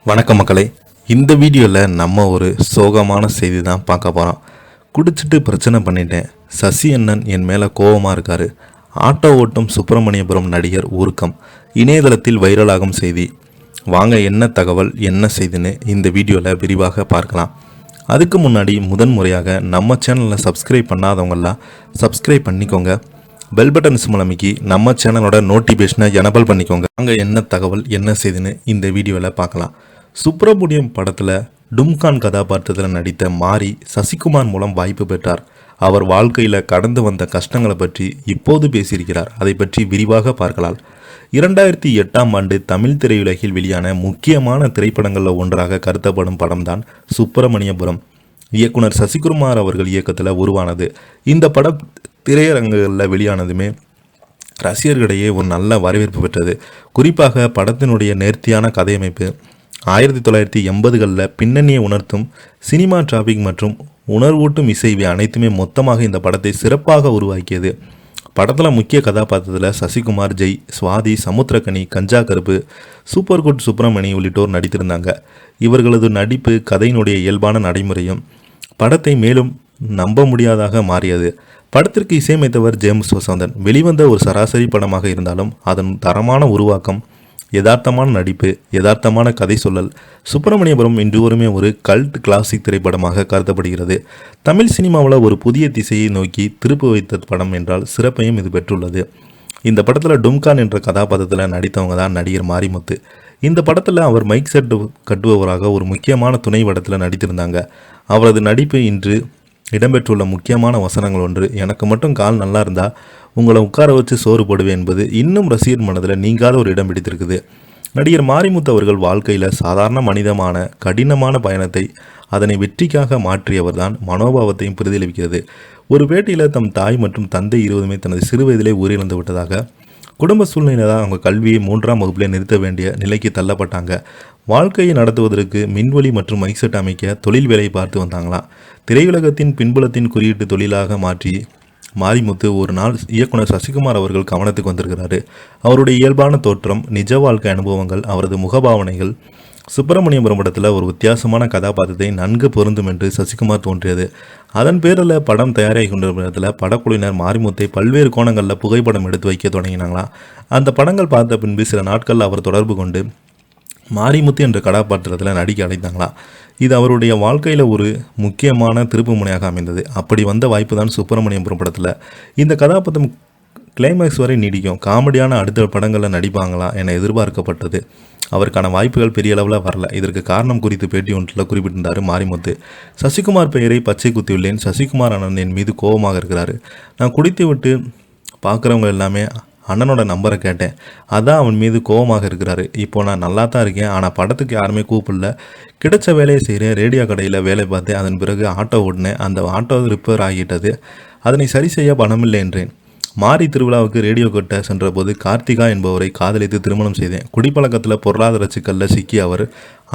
வணக்கம் மக்களே. இந்த வீடியோவில் நம்ம ஒரு சோகமான செய்தி தான் பார்க்க போகிறோம். குடிச்சிட்டு பிரச்சனை பண்ணிட்டேன், சசி அண்ணன் என் மேலே கோபமாக இருக்கார். ஆட்டோ ஓட்டும் சுப்பிரமணியபுரம் நடிகர் ஊர்க்கம் இணையதளத்தில் வைரலாகும் செய்தி. வாங்க என்ன தகவல் என்ன செய்தின்னு இந்த வீடியோவில் விரிவாக பார்க்கலாம். அதுக்கு முன்னாடி முதன்முறையாக நம்ம சேனலில் சப்ஸ்கிரைப் பண்ணாதவங்கெல்லாம் சப்ஸ்கிரைப் பண்ணிக்கோங்க. பெல் பட்டன் மூலமிக்கி நம்ம சேனலோட நோட்டிஃபிகேஷனை எனபிள் பண்ணிக்கோங்க. அங்கே என்ன தகவல் என்ன செய்தின்னு இந்த வீடியோவில் பார்க்கலாம். சுப்பிரமணியம் படத்தில் டும்கான் கதாபாத்திரத்தில் நடித்த மாரி சசிகுமார் மூலம் வாய்ப்பு பெற்றார். அவர் வாழ்க்கையில் கடந்து வந்த கஷ்டங்களை பற்றி இப்போது பேசியிருக்கிறார். அதை பற்றி விரிவாக பார்க்கலாம். 2008ஆம் ஆண்டு தமிழ் திரையுலகில் வெளியான முக்கியமான திரைப்படங்களில் ஒன்றாக கருதப்படும் படம்தான் சுப்பிரமணியபுரம். இயக்குனர் சசிகுமார் அவர்கள் இயக்கத்தில் உருவானது. இந்த படம் திரையரங்குகளில் வெளியானதுமே ரசிகர்களிடையே ஒரு நல்ல வரவேற்பு பெற்றது. குறிப்பாக படத்தினுடைய நேர்த்தியான கதையமைப்பு, 1980களில் பின்னணியை உணர்த்தும் சினிமா டிராபிக் மற்றும் உணர்வூட்டும் இசை இவை அனைத்துமே மொத்தமாக இந்த படத்தை சிறப்பாக உருவாக்கியது. படத்தில் முக்கிய கதாபாத்திரத்தில் சசிகுமார், ஜெய், சுவாதி, சமுத்திரக்கனி, கஞ்சா கருப்பு, சூப்பர் குட் சுப்பிரமணி உள்ளிட்டோர் நடித்திருந்தாங்க. இவர்களது நடிப்பு கதையினுடைய இயல்பான நடைமுறையும் படத்தை மேலும் நம்ப முடியாதாக மாறியது. படத்திற்கு இசையமைத்தவர் ஜேம்ஸ் வசந்தன். வெளிவந்த ஒரு சராசரி படமாக இருந்தாலும் அதன் தரமான உருவாக்கம், யதார்த்தமான நடிப்பு, யதார்த்தமான கதை சொல்லல் சுப்பிரமணியபுரம் இன்றுவருமே ஒரு கல்ட் கிளாசிக் திரைப்படமாக கருதப்படுகிறது. தமிழ் சினிமாவில் ஒரு புதிய திசையை நோக்கி திருப்பி வைத்த படம் என்றால் சிறப்பையும் இது பெற்றுள்ளது. இந்த படத்தில் டும்கான் என்ற கதாபாத்திரத்தில் நடித்தவங்க தான் நடிகர் மாரிமுத்து. இந்த படத்தில் அவர் மைக் செட் கட்டுபவராக ஒரு முக்கியமான துணை படத்தில் நடித்திருந்தாங்க. அவரது நடிப்பு இன்று இடம்பெற்றுள்ள முக்கியமான வசனங்கள் ஒன்று, எனக்கு மட்டும் கால் நல்லா இருந்தால் உங்களை உட்கார வச்சு சோறு போடுவேன் என்பது இன்னும் ரசிகர் மனதில் நீங்காத ஒரு இடம் பிடித்திருக்குது. நடிகர் மாரிமுத்து அவர்கள் வாழ்க்கையில் சாதாரண மனிதமான கடினமான பயணத்தை அதனை வெற்றிக்காக மாற்றியவர் தான் மனோபாவத்தையும் பிரதிபலிக்கிறது. ஒரு பேட்டியில் தம் தாய் மற்றும் தந்தை இருவருமே தனது சிறு வயதிலே உயிரிழந்து விட்டதாக, குடும்ப சூழ்நிலை தான் அவங்க கல்வியை 3ஆம் வகுப்பிலே நிறுத்த வேண்டிய நிலைக்கு தள்ளப்பட்டாங்க. வாழ்க்கையை நடத்துவதற்கு மின்வெளி மற்றும் மைக்செட் அமைக்க தொழில் வேலை பார்த்து வந்தாங்களாம். திரையுலகத்தின் பின்புலத்தின் குறியீட்டு தொழிலாக மாற்றி மாரிமுத்து ஒரு நாள் இயக்குனர் சசிகுமார் அவர்கள் கவனத்துக்கு வந்திருக்கிறாரு. அவருடைய இயல்பான தோற்றம், நிஜ வாழ்க்கை அனுபவங்கள், அவரது முகபாவனைகள் சுப்பிரமணியபுரம் படத்தில் ஒரு வித்தியாசமான கதாபாத்திரத்தை நன்கு பொருந்தும் என்று சசிகுமார் தோன்றியது. அதன் பேரில் படம் தயாராகி கொண்டிருந்த இடத்துல படக்குழுவினர் மாரிமுத்தை பல்வேறு கோணங்களில் புகைப்படம் எடுத்து வைக்க தொடங்கினாங்களாம். அந்த படங்கள் பார்த்த பின்பு சில நாட்கள் அவர் தொடர்பு கொண்டு மாரிமுத்து என்ற கதாபாத்திரத்தில் நடிக்க அழைத்தாங்களாம். இது அவருடைய வாழ்க்கையில் ஒரு முக்கியமான திருப்பு முனையாக அமைந்தது. அப்படி வந்த வாய்ப்பு தான் சுப்பிரமணியபுரம் படத்தில். இந்த கதாபாத்திரம் கிளைமேக்ஸ் வரை நீடிக்கும், காமெடியான அடுத்த படங்களில் நடிப்பாங்களா என எதிர்பார்க்கப்பட்டது. அவருக்கான வாய்ப்புகள் பெரிய அளவில் வரல. இதற்கு காரணம் குறித்து பேட்டி ஒன்றில் குறிப்பிட்டிருந்தார் மாரிமுத்து. சசிகுமார் பெயரை பச்சை குத்தியுள்ளேன். சசிகுமார் அண்ணன் என் மீது கோபமாக இருக்கிறாரு. நான் குடித்து விட்டு பார்க்குறவங்க எல்லாமே அண்ணனோட நம்பரை கேட்டேன், அதான் அவன் மீது கோபமாக இருக்கிறாரு. இப்போ நான் நல்லா தான் இருக்கேன், ஆனால் படத்துக்கு யாருமே கூப்பிடல. கிடைச்ச வேலையை செய்கிறேன். ரேடியோ கடையில் வேலை பார்த்தேன். அதன் பிறகு ஆட்டோ ஓடினேன். அந்த ஆட்டோ ரிப்பேர் ஆகிட்டது. அதனை சரி செய்ய பணமில்லை என்றேன். மாரி திருவிழாவுக்கு ரேடியோ கட்ட சென்றபோது கார்த்திகா என்பவரை காதலித்து திருமணம் செய்தேன். குடிப்பழக்கத்தில் பொருளாதார சிக்கலில் சிக்கி அவர்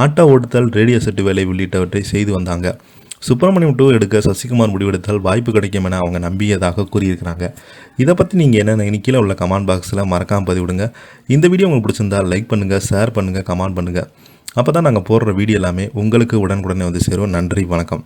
ஆட்டோ ஓடுதல், ரேடியோ செட்டு வேலை உள்ளிட்டவற்றை செய்து வந்தாங்க. சுப்பிரமணியம் 2 எடுக்க சசிகுமார் முடிவெடுத்தால் வாய்ப்பு கிடைக்கும் என அவங்க நம்பியதாக கூறியிருக்கிறாங்க. இதை பற்றி நீங்கள் என்ன நினைக்கல உள்ள கமெண்ட் பாக்ஸில் மறக்காமல் பதிவிடுங்க. இந்த வீடியோ உங்களுக்கு பிடிச்சிருந்தால் லைக் பண்ணுங்கள், ஷேர் பண்ணுங்கள், கமெண்ட் பண்ணுங்கள். அப்போ தான் நாங்கள் போடுற வீடியோ எல்லாமே உங்களுக்கு உடனுக்குடனே வந்து சேரும். நன்றி, வணக்கம்.